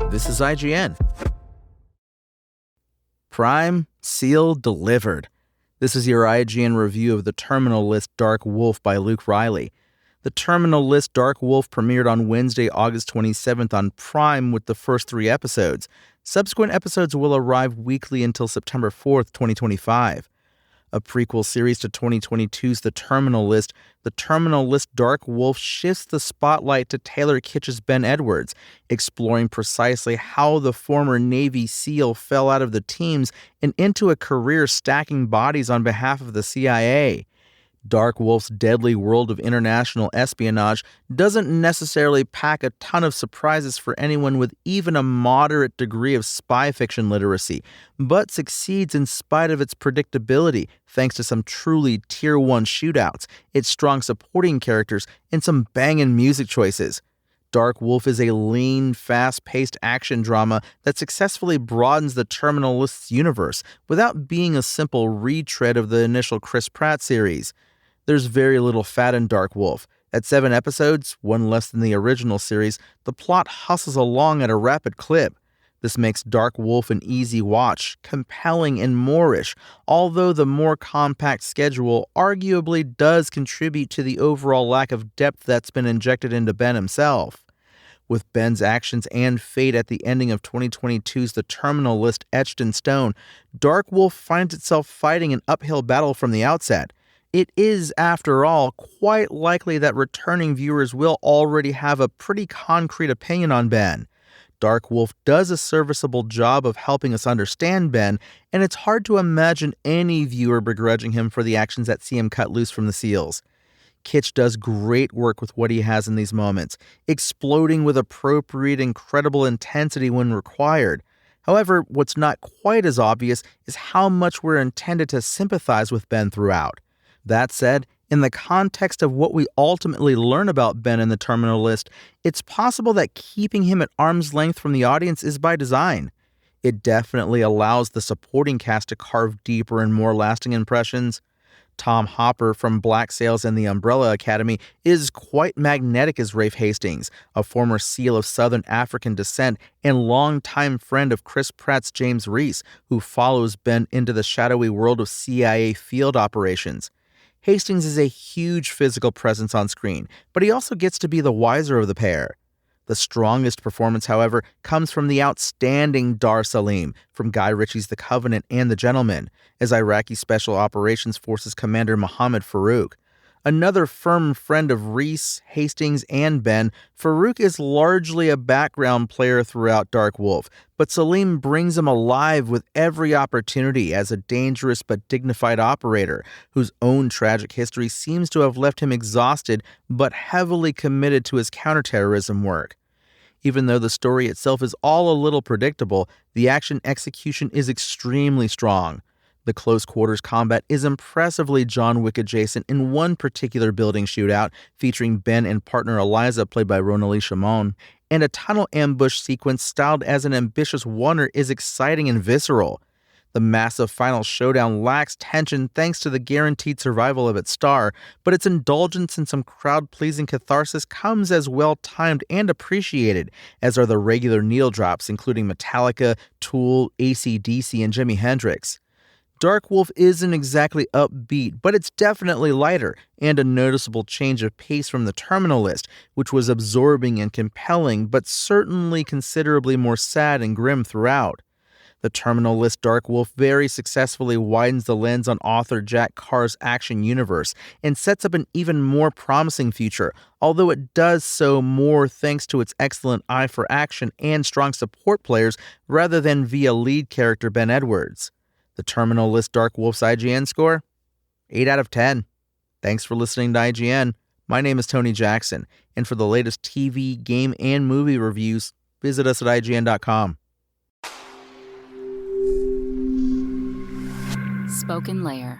This is IGN. Prime, seal, delivered. This is your IGN review of The Terminal List: Dark Wolf by Luke Riley. The Terminal List: Dark Wolf premiered on Wednesday, August 27th on Prime with the first 3 episodes. Subsequent episodes will arrive weekly until September 4th, 2025. A prequel series to 2022's The Terminal List, The Terminal List: Dark Wolf shifts the spotlight to Taylor Kitsch's Ben Edwards, exploring precisely how the former Navy SEAL fell out of the teams and into a career stacking bodies on behalf of the CIA. Dark Wolf's deadly world of international espionage doesn't necessarily pack a ton of surprises for anyone with even a moderate degree of spy fiction literacy, but succeeds in spite of its predictability thanks to some truly Tier 1 shootouts, its strong supporting characters, and some bangin' music choices. Dark Wolf is a lean, fast-paced action drama that successfully broadens the Terminal List's universe without being a simple retread of the initial Chris Pratt series. There's very little fat in Dark Wolf. At 7 episodes, one less than the original series, the plot hustles along at a rapid clip. This makes Dark Wolf an easy watch, compelling and moreish, although the more compact schedule arguably does contribute to the overall lack of depth that's been injected into Ben himself. With Ben's actions and fate at the ending of 2022's The Terminal List etched in stone, Dark Wolf finds itself fighting an uphill battle from the outset. It is, after all, quite likely that returning viewers will already have a pretty concrete opinion on Ben. Dark Wolf does a serviceable job of helping us understand Ben, and it's hard to imagine any viewer begrudging him for the actions that see him cut loose from the SEALs. Kitsch does great work with what he has in these moments, exploding with appropriate, incredible intensity when required. However, what's not quite as obvious is how much we're intended to sympathize with Ben throughout. That said, in the context of what we ultimately learn about Ben in The Terminal List, it's possible that keeping him at arm's length from the audience is by design. It definitely allows the supporting cast to carve deeper and more lasting impressions. Tom Hopper from Black Sails and the Umbrella Academy is quite magnetic as Rafe Hastings, a former SEAL of Southern African descent and longtime friend of Chris Pratt's James Reese, who follows Ben into the shadowy world of CIA field operations. Hastings is a huge physical presence on screen, but he also gets to be the wiser of the pair. The strongest performance, however, comes from the outstanding Dar Salim from Guy Ritchie's The Covenant and The Gentleman, as Iraqi Special Operations Forces Commander Mohammed Farouk. Another firm friend of Reese, Hastings, and Ben, Farouk is largely a background player throughout Dark Wolf, but Salim brings him alive with every opportunity as a dangerous but dignified operator, whose own tragic history seems to have left him exhausted but heavily committed to his counterterrorism work. Even though the story itself is all a little predictable, the action execution is extremely strong. The close quarters combat is impressively John Wick adjacent in one particular building shootout featuring Ben and partner Eliza played by Ronali Shimon, and a tunnel ambush sequence styled as an ambitious oner is exciting and visceral. The massive final showdown lacks tension thanks to the guaranteed survival of its star, but its indulgence in some crowd-pleasing catharsis comes as well-timed and appreciated, as are the regular needle drops including Metallica, Tool, AC/DC, and Jimi Hendrix. Dark Wolf isn't exactly upbeat, but it's definitely lighter, and a noticeable change of pace from The Terminal List, which was absorbing and compelling, but certainly considerably more sad and grim throughout. The Terminal List: Dark Wolf very successfully widens the lens on author Jack Carr's action universe and sets up an even more promising future, although it does so more thanks to its excellent eye for action and strong support players rather than via lead character Ben Edwards. The Terminal List: Dark Wolf's IGN score? 8 out of 10. Thanks for listening to IGN. My name is Tony Jackson, and for the latest TV, game, and movie reviews, visit us at IGN.com. Spoken Layer.